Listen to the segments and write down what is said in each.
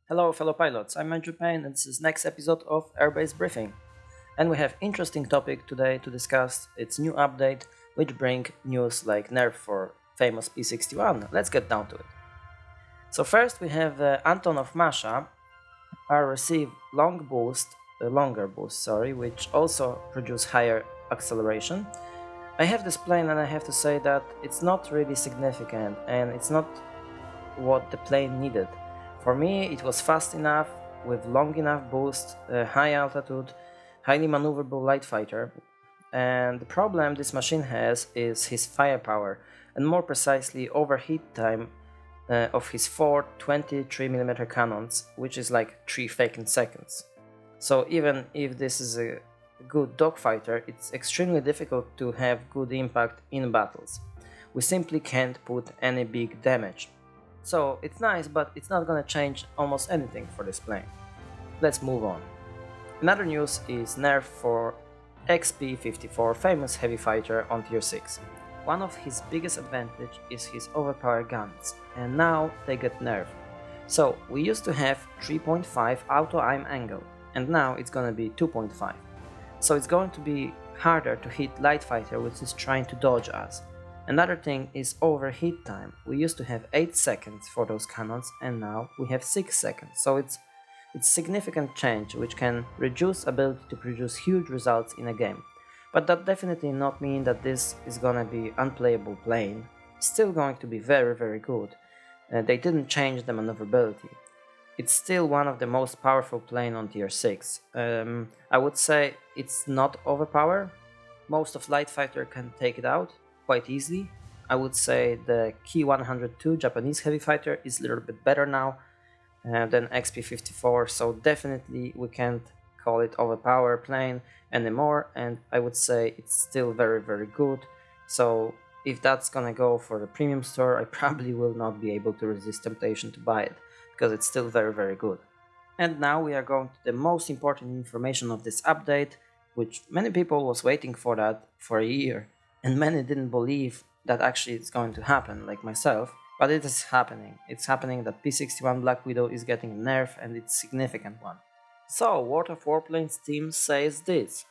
Hello fellow pilots, I'm Andrew Payne and this is next episode of Airbase Briefing. And we have interesting topic today to discuss. It's new update which bring news like nerf for famous P-61. Let's get down to it. So first we have Anton of Masha are receive longer boost, which also produce higher acceleration. I have this plane and I have to say that it's not really significant and it's not what the plane needed. For me, it was fast enough, with long enough boost, high altitude, highly maneuverable light fighter. And the problem this machine has is his firepower, and more precisely overheat time of his four 23mm cannons, which is like 3 fucking seconds. So even if this is a good dogfighter, it's extremely difficult to have good impact in battles. We simply can't put any big damage. So it's nice, but it's not gonna change almost anything for this plane. Let's move on. Another news is nerf for XP-54, famous heavy fighter on tier 6. One of his biggest advantage is his overpowered guns, and now they get nerfed. So we used to have 3.5 auto-aim angle, and now it's gonna be 2.5. So it's going to be harder to hit light fighter which is trying to dodge us. Another thing is overheat time. We used to have 8 seconds for those cannons and now we have 6 seconds. So it's significant change which can reduce ability to produce huge results in a game. But that definitely not mean that this is gonna be unplayable plane. Still going to be very good. They didn't change the maneuverability. It's still one of the most powerful plane on tier 6. I would say it's not overpowered. Most of light fighter can take it out quite easily. I would say the Ki 102 Japanese heavy fighter is a little bit better now than XP-54, so definitely we can't call it overpowered plane anymore, and I would say it's still very good. So if that's gonna go for the premium store, I probably will not be able to resist temptation to buy it, because it's still very good. And now we are going to the most important information of this update, which many people was waiting for that for a year, and many didn't believe that actually it's going to happen, like myself, but it is happening. It's happening that P-61 Black Widow is getting a nerf, and it's a significant one. So, World of Warplanes team says this: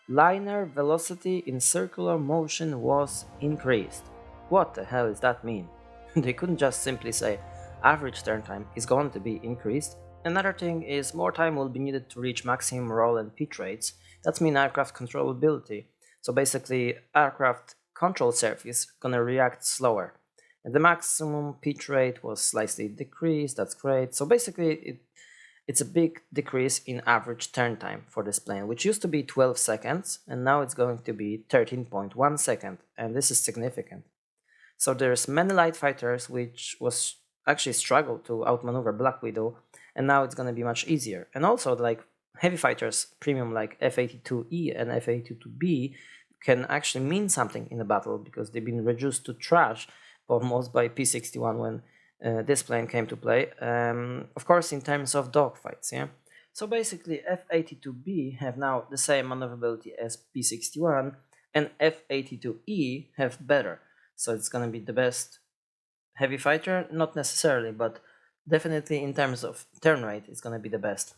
liner velocity in circular motion was increased. What the hell does that mean? They couldn't just simply say average turn time is going to be increased. Another thing is more time will be needed to reach maximum roll and pitch rates. That means aircraft controllability. So basically, aircraft control surface gonna react slower. And the maximum pitch rate was slightly decreased, that's great. So basically, it's a big decrease in average turn time for this plane, which used to be 12 seconds, and now it's going to be 13.1 seconds, and this is significant. So there's many light fighters which was actually struggled to outmaneuver Black Widow, and now it's gonna be much easier. And also, like, heavy fighters premium like F-82E and F-82B can actually mean something in a battle because they've been reduced to trash almost by P-61 when this plane came to play. Of course, in terms of dogfights, yeah. So basically, F-82B have now the same maneuverability as P-61, and F-82E have better. So it's gonna be the best heavy fighter, not necessarily, but definitely in terms of turn rate, it's gonna be the best.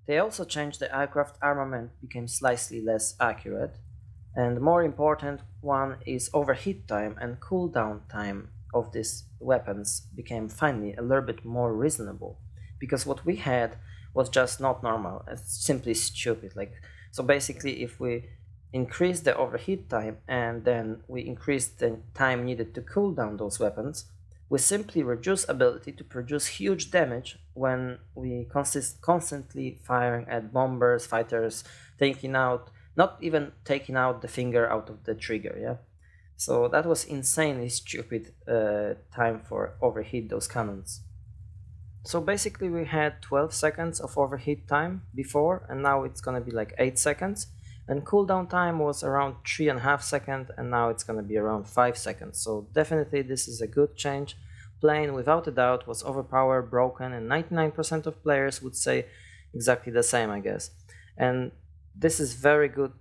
They also changed the aircraft armament, became slightly less accurate, and the more important one is overheat time and cooldown time of these weapons became finally a little bit more reasonable, because what we had was just not normal, it's simply stupid. So basically, if we increase the overheat time and then we increase the time needed to cool down those weapons, we simply reduce ability to produce huge damage when we constantly firing at bombers, fighters, not even taking out the finger out of the trigger, yeah? So that was insanely stupid time for overheat those cannons. So basically we had 12 seconds of overheat time before, and now it's gonna be like 8 seconds. And cooldown time was around 3.5 seconds, and now it's gonna be around 5 seconds. So definitely this is a good change. Plane without a doubt was overpowered, broken, and 99% of players would say exactly the same, I guess. And this is very good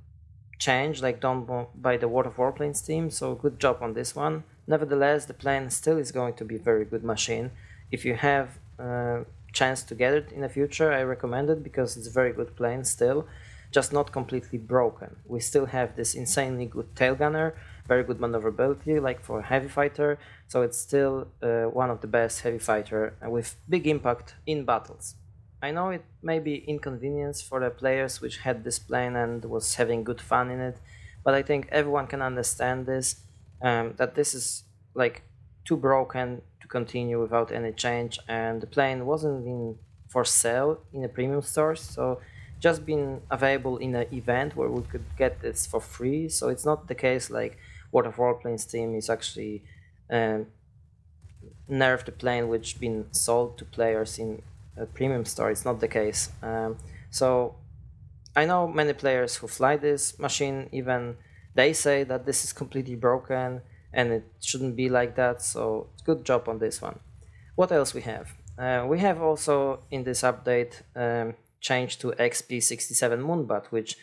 change, like done by the World of Warplanes team, so good job on this one. Nevertheless, the plane still is going to be a very good machine. If you have chance to get it in the future, I recommend it because it's a very good plane still, just not completely broken. We still have this insanely good tail gunner, very good maneuverability like for a heavy fighter, so it's still one of the best heavy fighter with big impact in battles. I know it may be inconvenience for the players which had this plane and was having good fun in it, but I think everyone can understand this, that this is like too broken to continue without any change, and the plane wasn't in for sale in the premium stores, so just been available in an event where we could get this for free. So it's not the case like World of Warplanes team is actually um, nerfed the plane which been sold to players in a premium store. It's not the case. So I know many players who fly this machine, even they say that this is completely broken and it shouldn't be like that, so good job on this one. What else we have? We have also in this update changed to XP67 Moonbat, which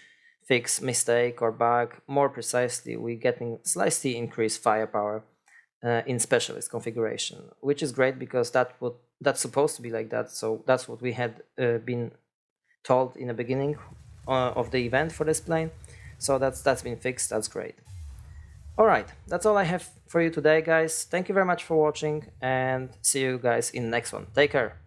fix mistake or bug. More precisely, we're getting slightly increased firepower in specialist configuration, which is great because that's supposed to be like that, so that's what we had been told in the beginning of the event for this plane. So that's been fixed. That's great. All right, that's all I have for you today, guys. Thank you very much for watching, and see you guys in the next one. Take care.